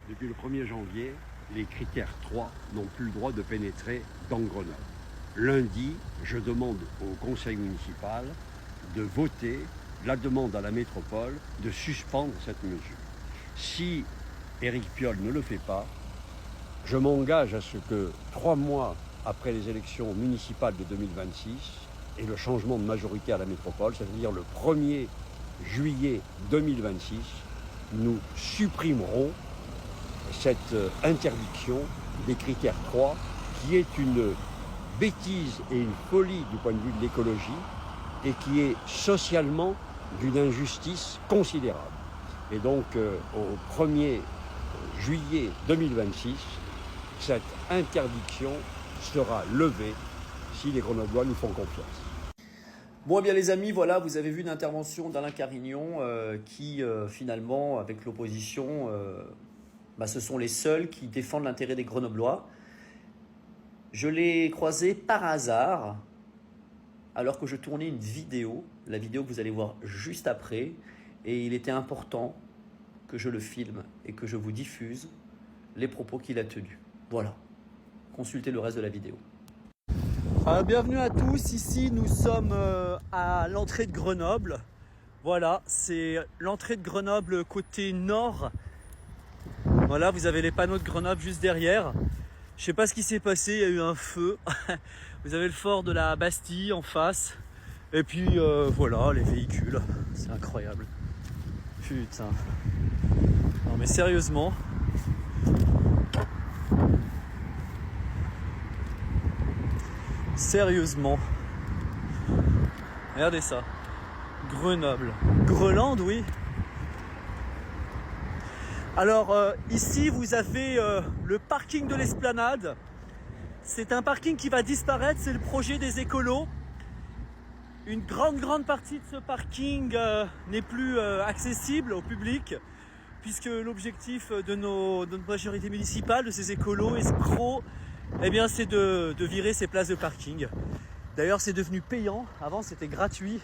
Depuis le 1er janvier, les critères 3 n'ont plus le droit de pénétrer dans Grenoble. Lundi, je demande au conseil municipal de voter la demande à la métropole de suspendre cette mesure. Si Éric Piolle ne le fait pas, je m'engage à ce que 3 mois après les élections municipales de 2026 et le changement de majorité à la métropole, c'est-à-dire le 1er juillet 2026, nous supprimerons cette interdiction des critères 3 qui est une bêtise et une folie du point de vue de l'écologie et qui est socialement d'une injustice considérable. Et donc au 1er juillet 2026, cette interdiction sera levée si les Grenoblois nous font confiance. Bon, eh bien les amis, voilà, vous avez vu une intervention d'Alain Carignon qui finalement, avec l'opposition, ce sont les seuls qui défendent l'intérêt des Grenoblois. Je l'ai croisé par hasard alors que je tournais une vidéo, la vidéo que vous allez voir juste après, et il était important que je le filme et que je vous diffuse les propos qu'il a tenus. Voilà, consultez le reste de la vidéo. Bienvenue à tous, ici nous sommes à l'entrée de Grenoble. Voilà, c'est l'entrée de Grenoble côté nord. Voilà, vous avez les panneaux de Grenoble juste derrière. Je sais pas ce qui s'est passé, il y a eu un feu. Vous avez le fort de la Bastille en face. Et puis voilà, les véhicules, c'est incroyable. Putain. Non mais sérieusement. Sérieusement. Regardez ça. Grenoble. Groenland, oui. Alors ici vous avez le parking de l'Esplanade. C'est un parking qui va disparaître, c'est le projet des écolos. Une grande partie de ce parking n'est plus accessible au public, puisque l'objectif de notre majorité municipale, de ces écolos escrocs, eh bien c'est de virer ces places de parking. D'ailleurs c'est devenu payant, avant c'était gratuit.